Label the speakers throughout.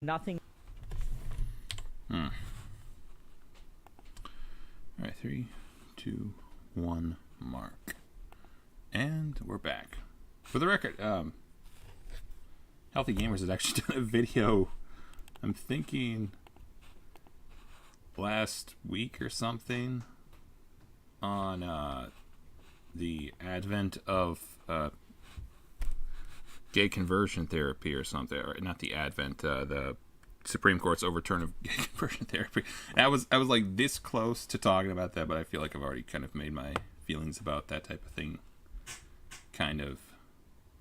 Speaker 1: Nothing.
Speaker 2: All right, 3, 2, 1, mark. And we're back. For the record, Healthy Gamers has actually done a video, I'm thinking last week or something, on the advent of gay conversion therapy or something, or not the advent, the Supreme Court's overturn of gay conversion therapy. And I was like this close to talking about that, but I feel like I've already kind of made my feelings about that type of thing kind of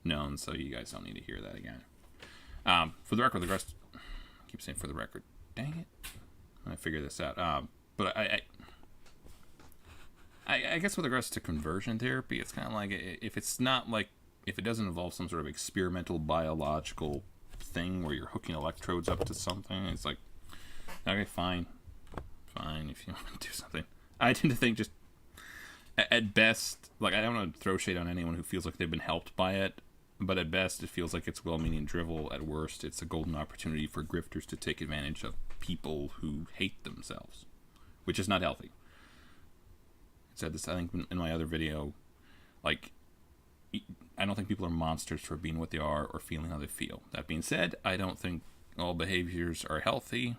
Speaker 2: known, so you guys don't need to hear that again. For the record, I keep saying for the record. Dang it. I'm going to figure this out. But I guess with regards to conversion therapy, it's kind of like, if it doesn't involve some sort of experimental biological thing where you're hooking electrodes up to something, it's like, okay, fine if you want to do something. I tend to think, just at best, like, I don't want to throw shade on anyone who feels like they've been helped by it, but at best it feels like it's well-meaning drivel. At worst, it's a golden opportunity for grifters to take advantage of people who hate themselves, which is not healthy. I said this, I think, in my other video, like, I don't think people are monsters for being what they are or feeling how they feel. That being said, I don't think all behaviors are healthy.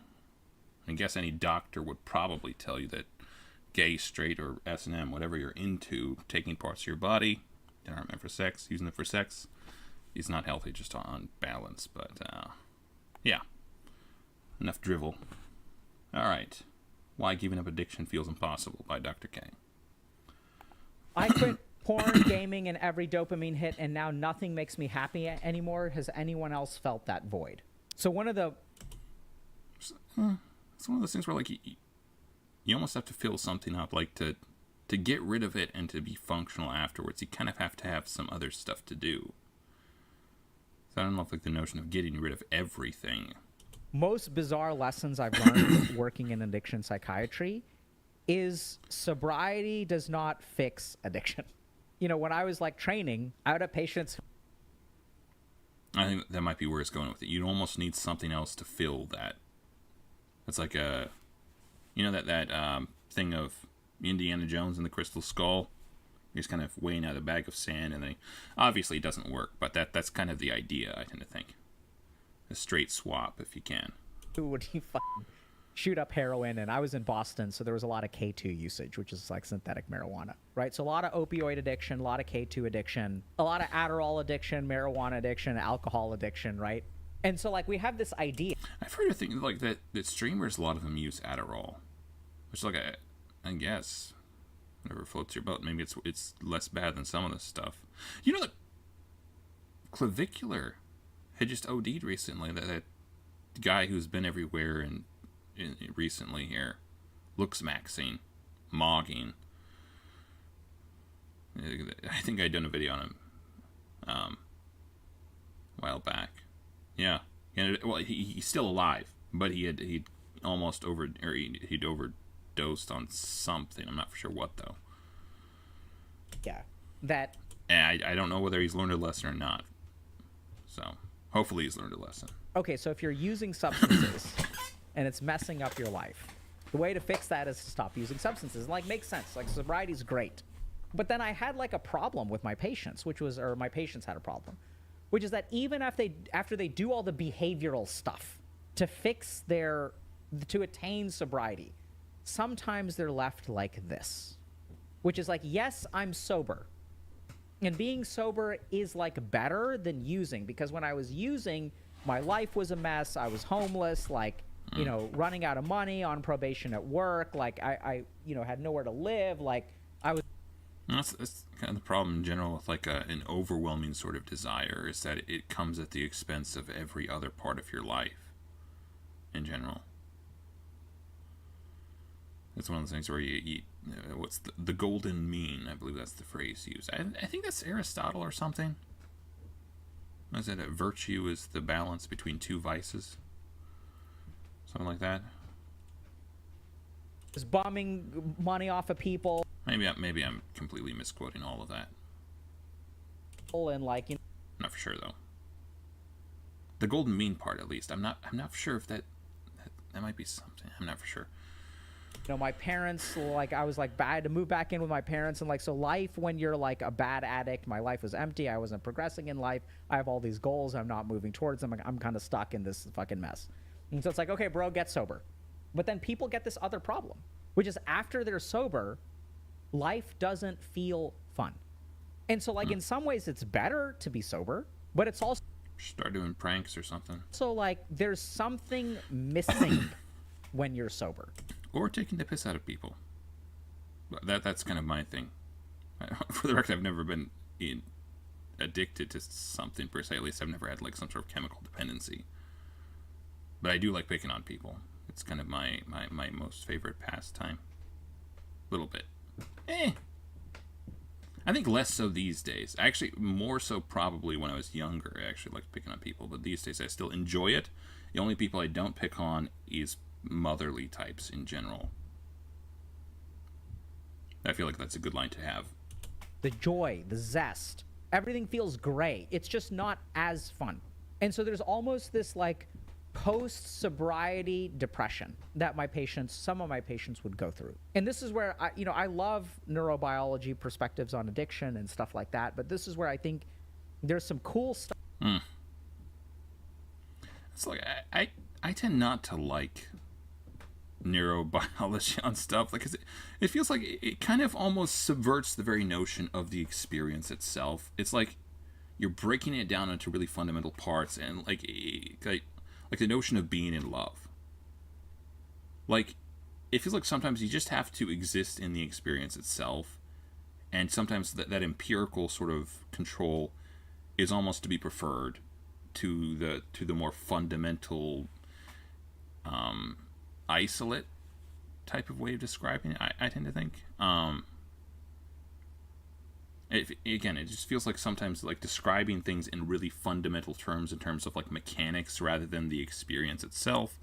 Speaker 2: I guess any doctor would probably tell you that gay, straight, or S&M, whatever you're into, taking parts of your body that aren't meant for sex, using them for sex, is not healthy, just on balance. But, yeah. Enough drivel. Alright. Why Giving Up Addiction Feels Impossible by Dr. K.
Speaker 1: I quit porn, gaming, and every dopamine hit, and now nothing makes me happy anymore. Has anyone else felt that void? So one of the...
Speaker 2: It's one of those things where, like, you almost have to fill something up, like, to get rid of it and to be functional afterwards. You kind of have to have some other stuff to do. So I don't know if, like, the notion of getting rid of everything.
Speaker 1: Most bizarre lessons I've learned working in addiction psychiatry is sobriety does not fix addiction. You know, when I was, like, training, I would have patients...
Speaker 2: I think that might be where it's going with it. You almost need something else to fill that. It's like a... You know that thing of Indiana Jones and the Crystal Skull? He's kind of weighing out a bag of sand, and then obviously it doesn't work, but that's kind of the idea, I tend to think. A straight swap, if you can.
Speaker 1: Would he fucking shoot up heroin? And I was in Boston, so there was a lot of K2 usage, which is like synthetic marijuana, right? So a lot of opioid addiction, a lot of K2 addiction, a lot of Adderall addiction, marijuana addiction, alcohol addiction, right? And so, like, we have this idea.
Speaker 2: I've heard of things like that streamers, a lot of them use Adderall, which, like, I guess, whatever floats your boat. Maybe it's less bad than some of this stuff. You know that Clavicular had just OD'd recently. That guy who's been everywhere and recently here, looks maxing, mogging. I think I'd done a video on him a while back. Yeah, well, he's still alive, but he'd almost he'd overdosed on something. I'm not for sure what though.
Speaker 1: Yeah, that.
Speaker 2: And I don't know whether he's learned a lesson or not. So hopefully he's learned a lesson.
Speaker 1: Okay, so if you're using substances and it's messing up your life, the way to fix that is to stop using substances. Like, makes sense. Like, sobriety's great. But then I had, like, a problem with my patients, or my patients had a problem, which is that even after they do all the behavioral stuff to to attain sobriety, sometimes they're left like this, which is like, yes, I'm sober. And being sober is, like, better than using, because when I was using, my life was a mess. I was homeless, like, you know, running out of money, on probation at work. Like, I you know, had nowhere to live. Like, I was...
Speaker 2: That's kind of the problem in general with, like, an overwhelming sort of desire, is that it comes at the expense of every other part of your life in general. It's one of those things where you what's the golden mean? I believe that's the phrase used. I think that's Aristotle or something. Is it a virtue is the balance between two vices? Something like that.
Speaker 1: Was bumming money off of people.
Speaker 2: Maybe I'm completely misquoting all of that.
Speaker 1: And, like, you know,
Speaker 2: Not for sure though. The golden mean part, at least. I'm not sure if that might be something. I'm not for sure.
Speaker 1: You know, my parents, like, I was like bad to move back in with my parents, and like, so life, when you're like a bad addict, my life was empty. I wasn't progressing in life. I have all these goals. I'm not moving towards them. I'm kind of stuck in this fucking mess. And so it's like, okay, bro, get sober. But then people get this other problem, which is after they're sober, life doesn't feel fun. And so, like, in some ways it's better to be sober, but it's also
Speaker 2: Start doing pranks or something.
Speaker 1: like there's something missing when you're sober.
Speaker 2: Or taking the piss out of people. That's kind of my thing. For the record, I've never been addicted to something per se. At least I've never had like some sort of chemical dependency. But I do like picking on people. It's kind of my most favorite pastime. Little bit. I think less so these days. Actually, more so probably when I was younger. I actually liked picking on people. But these days I still enjoy it. The only people I don't pick on is motherly types in general. I feel like that's a good line to have.
Speaker 1: The joy, the zest, everything feels gray. It's just not as fun. And so there's almost this like post-sobriety depression that some of my patients would go through. And this is where I love neurobiology perspectives on addiction and stuff like that, but this is where I think there's some cool stuff.
Speaker 2: It's like I tend not to like neurobiology on stuff, like, 'cause it feels like it kind of almost subverts the very notion of the experience itself. It's like you're breaking it down into really fundamental parts, and like the notion of being in love. Like, it feels like sometimes you just have to exist in the experience itself, and sometimes that empirical sort of control is almost to be preferred to the more fundamental isolate type of way of describing it. I tend to think. It just feels like sometimes like describing things in really fundamental terms, in terms of like mechanics rather than the experience itself.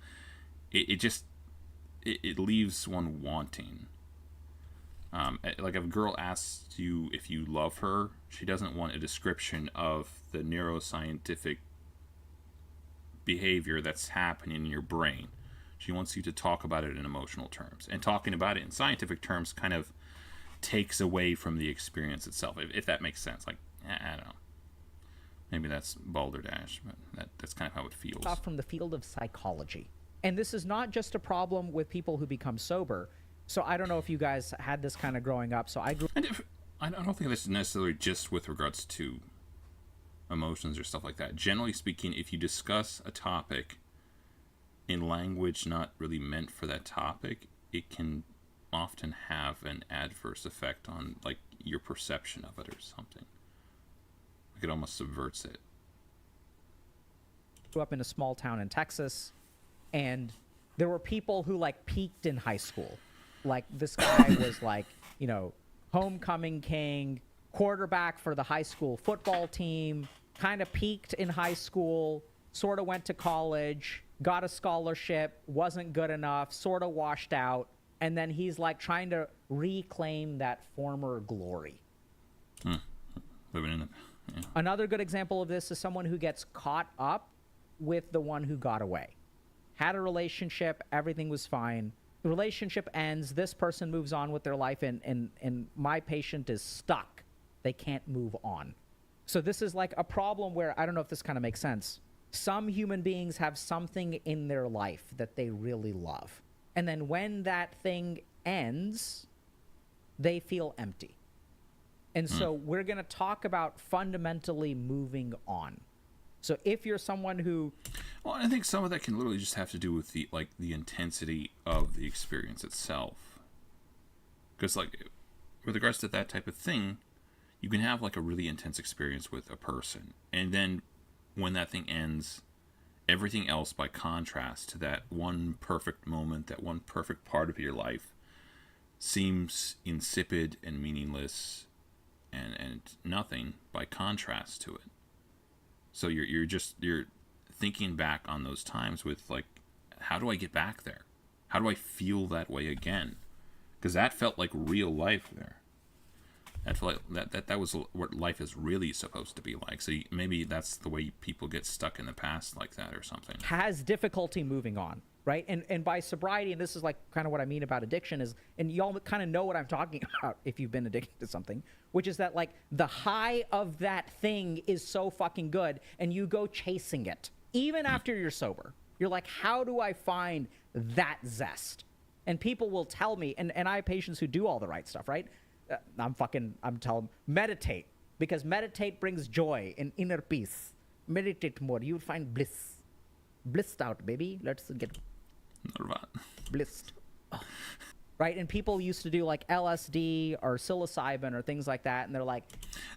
Speaker 2: It leaves one wanting. Like if a girl asks you if you love her, she doesn't want a description of the neuroscientific behavior that's happening in your brain. She wants you to talk about it in emotional terms. And talking about it in scientific terms kind of takes away from the experience itself, if that makes sense. Like, I don't know. Maybe that's balderdash, but that's kind of how it feels.
Speaker 1: Off from the field of psychology. And this is not just a problem with people who become sober. So I don't know if you guys had this kind of growing up. So I
Speaker 2: don't think that's necessarily just with regards to emotions or stuff like that. Generally speaking, if you discuss a topic in language not really meant for that topic, it can often have an adverse effect on like your perception of it or something. Like it almost subverts it.
Speaker 1: Grew up in a small town in Texas, and there were people who like peaked in high school. Like this guy was like, homecoming king, quarterback for the high school football team, kind of peaked in high school, sort of went to college, got a scholarship, wasn't good enough, sort of washed out, and then he's like trying to reclaim that former glory.
Speaker 2: Living in it. Yeah.
Speaker 1: Another good example of this is someone who gets caught up with the one who got away. Had a relationship, everything was fine. The relationship ends, this person moves on with their life, and my patient is stuck. They can't move on. So this is like a problem where, I don't know if this kind of makes sense. Some human beings have something in their life that they really love. And then when that thing ends, they feel empty. And so we're going to talk about fundamentally moving on. So if you're someone who...
Speaker 2: Well, I think some of that can literally just have to do with the intensity of the experience itself. Because like with regards to that type of thing, you can have like a really intense experience with a person, and then when that thing ends, everything else by contrast to that one perfect moment, that one perfect part of your life, seems insipid and meaningless and nothing by contrast to it. So you're thinking back on those times with like, how do I get back there? How do I feel that way again? Because that felt like real life there. I feel like that was what life is really supposed to be like. So maybe that's the way people get stuck in the past like that or something.
Speaker 1: Has difficulty moving on, right? And by sobriety, and this is like kind of what I mean about addiction is, and y'all kind of know what I'm talking about if you've been addicted to something, which is that like the high of that thing is so fucking good, and you go chasing it even after you're sober. You're like, how do I find that zest? And people will tell me, and I have patients who do all the right stuff, right? I'm telling them, meditate, because meditate brings joy and inner peace. Meditate more, you'll find bliss. Blissed out, baby. Let's get blissed. Oh. Right? And people used to do like LSD or psilocybin or things like that, and they're like...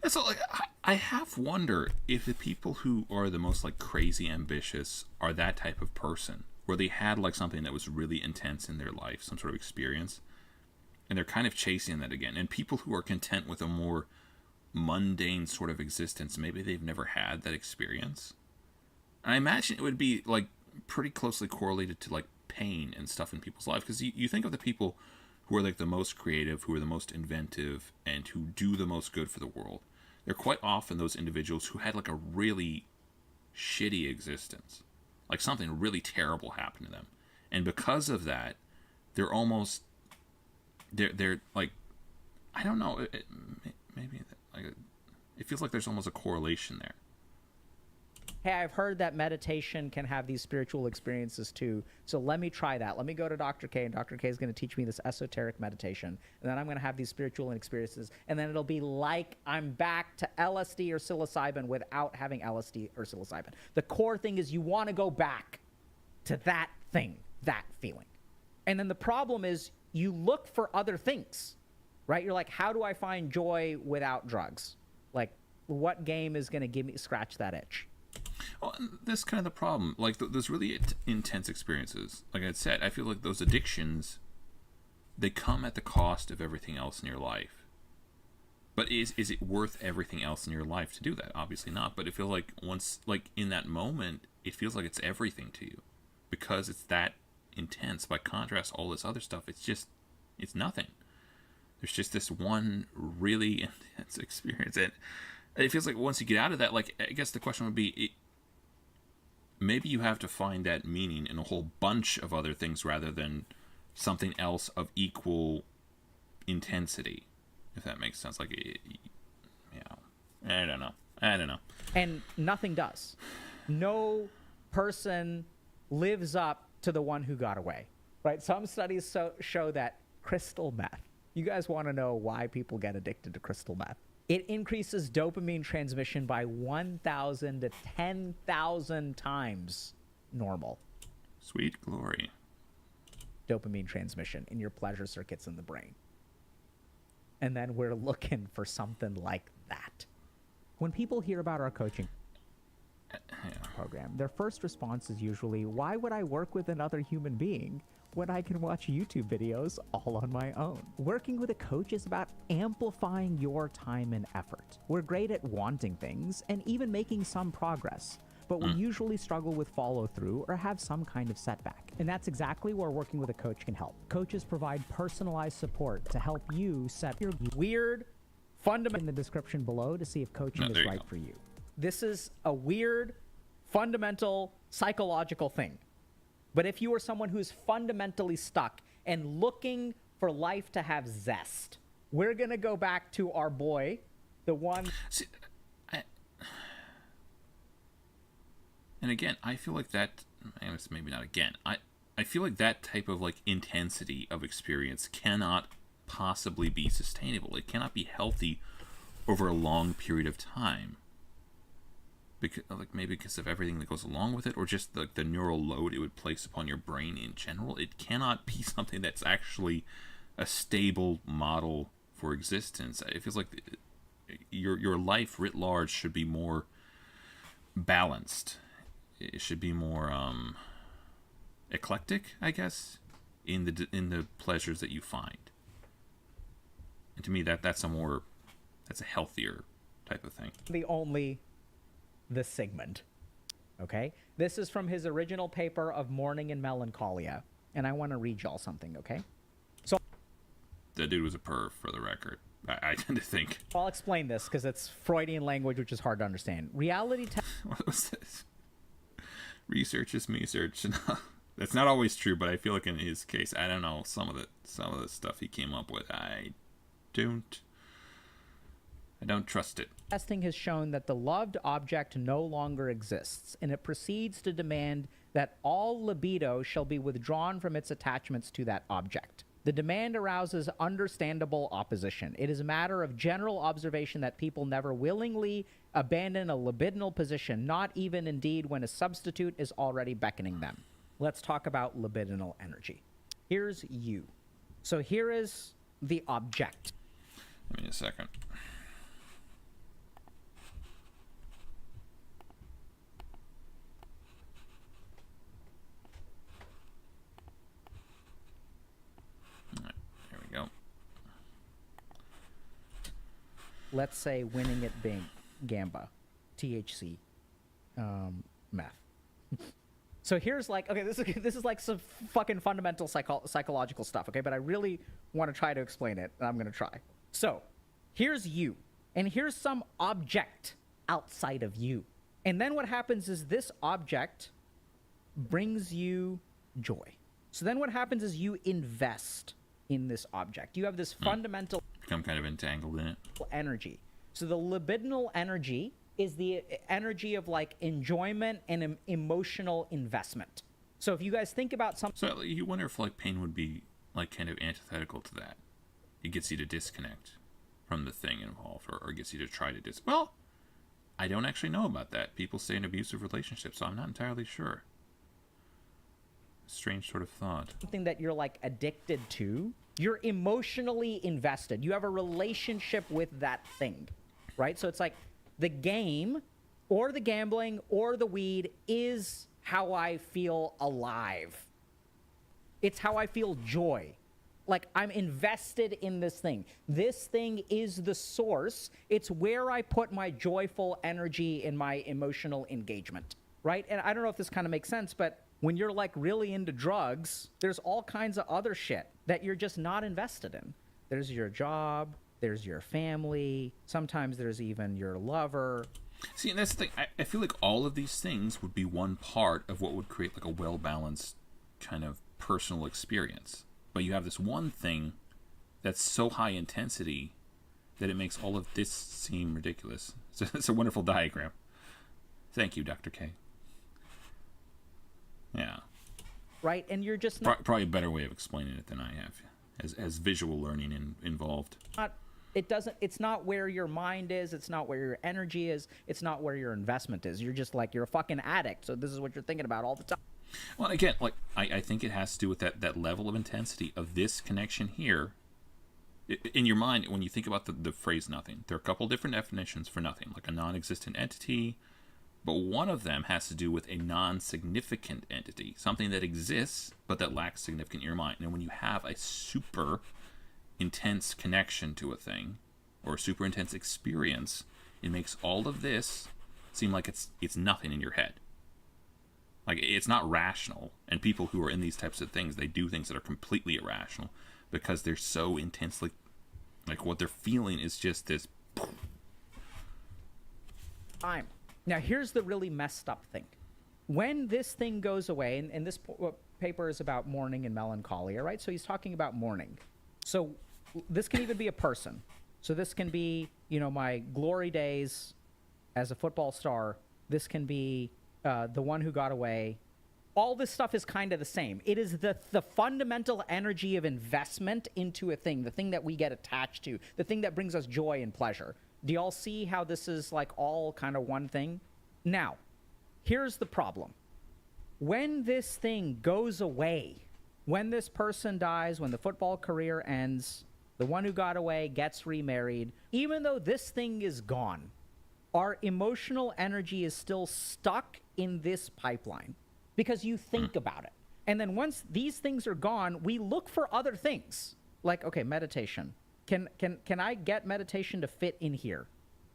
Speaker 2: And so, like, I have wondered if the people who are the most, like, crazy ambitious are that type of person, where they had, like, something that was really intense in their life, some sort of experience, and they're kind of chasing that again. And people who are content with a more mundane sort of existence, maybe they've never had that experience. And I imagine it would be, like, pretty closely correlated to, like, pain and stuff in people's lives. Because you think of the people who are, like, the most creative, who are the most inventive, and who do the most good for the world. They're quite often those individuals who had, like, a really shitty existence. Like, something really terrible happened to them. And because of that, they're almost... They're like, I don't know, maybe like it feels like there's almost a correlation there.
Speaker 1: Hey, I've heard that meditation can have these spiritual experiences too, so let me try that. Let me go to Dr. K, and Dr. K is going to teach me this esoteric meditation, and then I'm going to have these spiritual experiences, and then it'll be like I'm back to LSD or psilocybin without having LSD or psilocybin. The core thing is you want to go back to that thing, that feeling. And then the problem is you look for other things, right? You're like, how do I find joy without drugs? Like, what game is going to give me scratch that itch?
Speaker 2: Well, that's kind of the problem. Like, those really intense experiences, like I said, I feel like those addictions, they come at the cost of everything else in your life. But is it worth everything else in your life to do that? Obviously not. But it feels like once, like, in that moment, it feels like it's everything to you. Because it's that intense. By contrast, all this other stuff, it's nothing. There's just this one really intense experience, and it feels like once you get out of that, like, I guess the question would be, maybe you have to find that meaning in a whole bunch of other things rather than something else of equal intensity, if that makes sense. Like, I don't know.
Speaker 1: And nothing does. No person lives up to the one who got away, right? Some studies show that crystal meth, you guys want to know why people get addicted to crystal meth? It increases dopamine transmission by 1,000 to 10,000 times normal.
Speaker 2: Sweet glory.
Speaker 1: Dopamine transmission in your pleasure circuits in the brain. And then we're looking for something like that. When people hear about our coaching program, their first response is usually, why would I work with another human being when I can watch YouTube videos all on my own? Working with a coach is about amplifying your time and effort. We're great at wanting things and even making some progress, but we usually struggle with follow through or have some kind of setback. And that's exactly where working with a coach can help. Coaches provide personalized support to help you set your weird fundamental in the description below to see if coaching is right for you. This is a weird, fundamental, psychological thing. But if you are someone who's fundamentally stuck and looking for life to have zest, we're going to go back to our boy, the one...
Speaker 2: See, and again, I feel like that... Maybe not again. I feel like that type of, like, intensity of experience cannot possibly be sustainable. It cannot be healthy over a long period of time. Because, like, maybe because of everything that goes along with it, or just the neural load it would place upon your brain in general. It cannot be something that's actually a stable model for existence. It feels like your life writ large should be more balanced. It should be more eclectic, I guess, in the pleasures that you find. And to me, that's a healthier type of thing.
Speaker 1: The Sigmund. Okay? This is from his original paper of Mourning and Melancholia. And I want to read y'all something, okay? So
Speaker 2: that dude was a perv, for the record. I tend to think.
Speaker 1: I'll explain this because it's Freudian language, which is hard to understand. Reality
Speaker 2: What was this? Research is me search. That's not always true, but I feel like in his case, I don't know, some of the stuff he came up with, I don't trust it.
Speaker 1: testing has shown that the loved object no longer exists, and it proceeds to demand that all libido shall be withdrawn from its attachments to that object. The demand arouses understandable opposition. It is a matter of general observation that people never willingly abandon a libidinal position, not even indeed when a substitute is already beckoning them. Let's talk about libidinal energy. Here's you. So here is the object.
Speaker 2: Give me a second. Alright, here we go.
Speaker 1: Let's say winning at Gamba, THC, meth. So here's like, okay, this is like some fucking fundamental psychological stuff, okay? But I really want to try to explain it, and I'm going to try. So here's you, and here's some object outside of you. And then what happens is this object brings you joy. So then what happens is you invest in this object. You have this fundamental
Speaker 2: Become kind of entangled in it.
Speaker 1: energy. So the libidinal energy is the energy of like enjoyment and emotional investment. So if you guys think about something,
Speaker 2: So you wonder if like pain would be like kind of antithetical to that. It gets you to disconnect from the thing involved, or gets you to try to Well, I don't actually know about that. People stay in abusive relationships, so I'm not entirely sure. Strange sort of thought.
Speaker 1: something that you're like addicted to, you're emotionally invested. You have a relationship with that thing, right? So it's like the game or the gambling or the weed is how I feel alive. It's how I feel joy. Like I'm invested in this thing. This thing is the source. It's where I put my joyful energy and my emotional engagement, right? And I don't know if this kind of makes sense, but when you're like really into drugs, there's all kinds of other shit that you're just not invested in. There's your job, there's your family, sometimes there's even your lover.
Speaker 2: See, and that's the thing. I feel like all of these things would be one part of what would create like a well-balanced kind of personal experience. But you have this one thing that's so high intensity that it makes all of this seem ridiculous. So it's a wonderful diagram. Thank you, Dr. K. Yeah.
Speaker 1: Right? And you're just not,
Speaker 2: Probably a better way of explaining it than I have, as visual learning involved.
Speaker 1: it's not where your mind is, it's not where your energy is, it's not where your investment is. You're just like, you're a fucking addict, so this is what you're thinking about all the time.
Speaker 2: Well, again, like I think it has to do with that level of intensity of this connection here. In your mind, when you think about the phrase nothing, there are a couple different definitions for nothing, like a non-existent entity, but one of them has to do with a non-significant entity, something that exists but that lacks significance in your mind. And when you have a super intense connection to a thing or a super intense experience, it makes all of this seem like it's nothing in your head. Like, it's not rational. And people who are in these types of things, they do things that are completely irrational because they're so intensely, like, what they're feeling is just this.
Speaker 1: Time. Now, here's the really messed up thing. When this thing goes away, and this paper is about mourning and melancholia, right? So he's talking about mourning. So this can even be a person. So this can be, my glory days as a football star. This can be the one who got away. All this stuff is kind of the same. It is the fundamental energy of investment into a thing, the thing that we get attached to, the thing that brings us joy and pleasure. Do y'all see how this is like all kind of one thing? Now, here's the problem. When this thing goes away, when this person dies, when the football career ends, the one who got away gets remarried, even though this thing is gone, our emotional energy is still stuck in this pipeline because you think about it. And then once these things are gone, we look for other things. Like, okay, meditation. Can I get meditation to fit in here?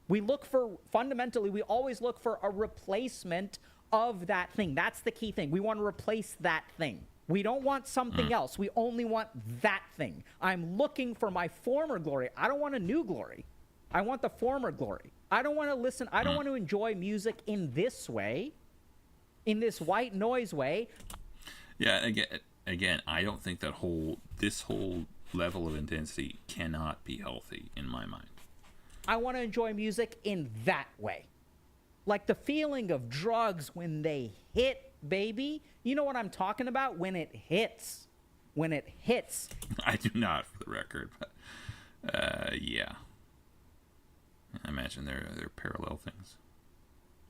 Speaker 1: We look for, fundamentally, we always look for a replacement of that thing. That's the key thing. We want to replace that thing. We don't want something else. We only want that thing. I'm looking for my former glory. I don't want a new glory. I want the former glory. I don't want to listen. I don't want to enjoy music in this way, in this white noise way.
Speaker 2: Yeah, again, I don't think that this whole level of intensity cannot be healthy in my mind.
Speaker 1: I want to enjoy music in that way. Like the feeling of drugs when they hit, baby. You know what I'm talking about? When it hits. When it hits.
Speaker 2: I do not, for the record, but yeah. I imagine they're parallel things.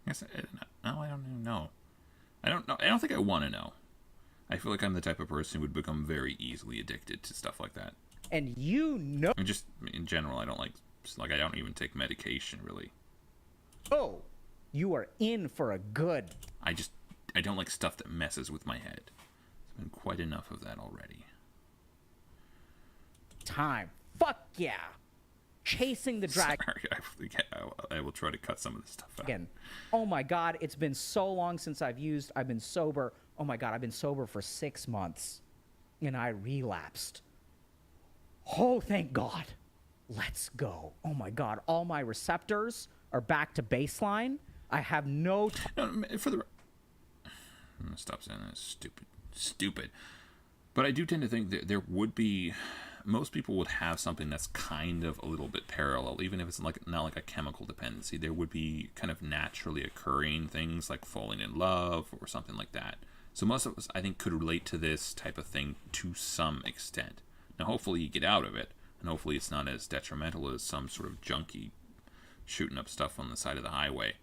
Speaker 2: I guess no, I don't even know. I don't know. I don't think I want to know. I feel like I'm the type of person who would become very easily addicted to stuff like that.
Speaker 1: And you know.
Speaker 2: And just in general, I don't I don't even take medication really.
Speaker 1: Oh, you are in for a good.
Speaker 2: I don't like stuff that messes with my head. There's been quite enough of that already.
Speaker 1: Time. Fuck yeah. Chasing the dragon.
Speaker 2: Sorry, I will try to cut some of this stuff out.
Speaker 1: Again. Oh my God, it's been so long since I've been sober. Oh my God, I've been sober for 6 months. And I relapsed. Oh, thank God. Let's go. Oh my God, all my receptors are back to baseline. I have no...
Speaker 2: I'm gonna stop saying that. Stupid. But I do tend to think that there would be... Most people would have something that's kind of a little bit parallel, even if it's not like a chemical dependency. There would be kind of naturally occurring things like falling in love or something like that. So most of us, I think, could relate to this type of thing to some extent. Now, hopefully you get out of it, and hopefully it's not as detrimental as some sort of junkie shooting up stuff on the side of the highway.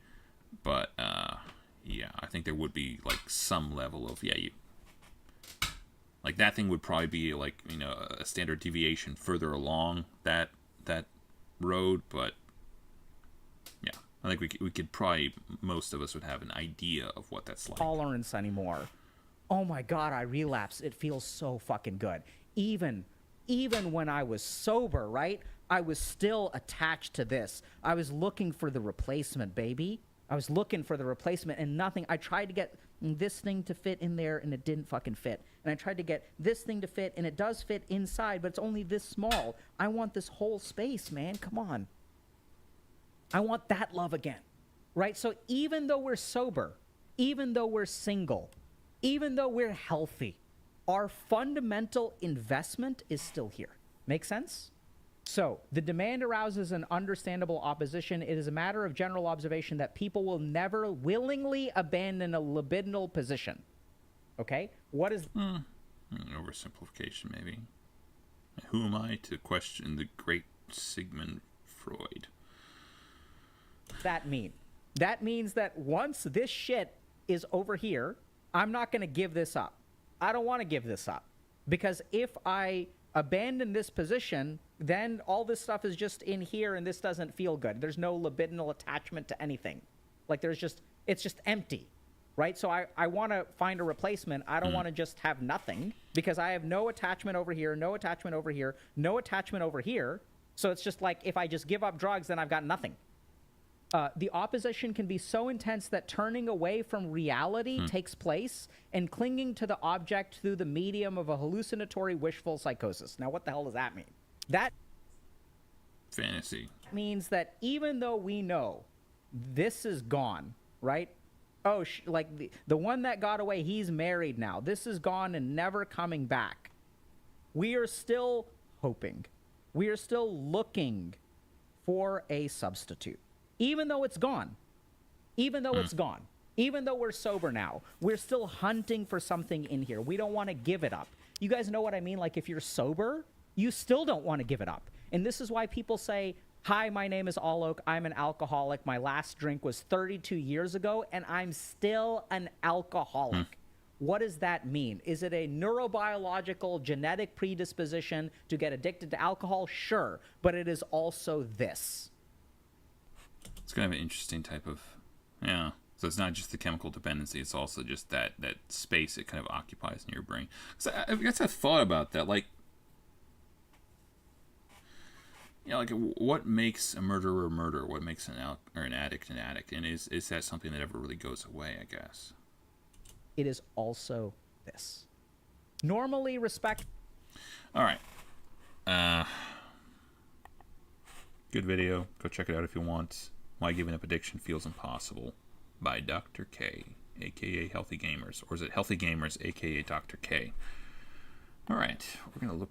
Speaker 2: But, yeah, I think there would be, like, some level of, like, that thing would probably be, like, a standard deviation further along that road, but, yeah. I think we could probably, most of us would have an idea of what that's like.
Speaker 1: Tolerance anymore. Oh my God, I relapsed. It feels so fucking good. Even when I was sober, right? I was still attached to this. I was looking for the replacement, baby. I was looking for the replacement and nothing. I tried to get this thing to fit in there and it didn't fucking fit. And I tried to get this thing to fit and it does fit inside, but it's only this small. I want this whole space, man. Come on. I want that love again, right? So even though we're sober, even though we're single, even though we're healthy, our fundamental investment is still here. Make sense? So the demand arouses an understandable opposition. It is a matter of general observation that people will never willingly abandon a libidinal position. Okay? What is...
Speaker 2: An oversimplification, maybe. Who am I to question the great Sigmund Freud?
Speaker 1: That mean? That means that once this shit is over here, I'm not going to give this up. I don't want to give this up. Because if I abandon this position, then all this stuff is just in here and this doesn't feel good. There's no libidinal attachment to anything. Like it's just empty, right? So I want to find a replacement. I don't want to just have nothing because I have no attachment over here, no attachment over here, no attachment over here. So it's just like if I just give up drugs, then I've got nothing. The opposition can be so intense that turning away from reality takes place and clinging to the object through the medium of a hallucinatory wishful psychosis. Now, what the hell does that mean? That
Speaker 2: fantasy
Speaker 1: means that even though we know this is gone, right? Oh, like the one that got away, he's married now. This is gone and never coming back. We are still hoping. We are still looking for a substitute. Even though it's gone, even though it's gone, even though we're sober now, we're still hunting for something in here. We don't want to give it up. You guys know what I mean? Like if you're sober, you still don't want to give it up. And this is why people say, hi, my name is Alok. I'm an alcoholic. My last drink was 32 years ago, and I'm still an alcoholic. What does that mean? Is it a neurobiological genetic predisposition to get addicted to alcohol? Sure. But it is also this.
Speaker 2: It's kind of an interesting type of, yeah. So it's not just the chemical dependency; it's also just that space it kind of occupies in your brain. So I guess I thought about that, like, like what makes a murderer a murderer? What makes an addict an addict? And is that something that ever really goes away? I guess
Speaker 1: it is also this. Normally respect.
Speaker 2: All right. Good video. Go check it out if you want. Why Giving Up Addiction Feels Impossible by Dr. K, aka Healthy Gamers. Or is it Healthy Gamers, aka Dr. K? All right. We're going to look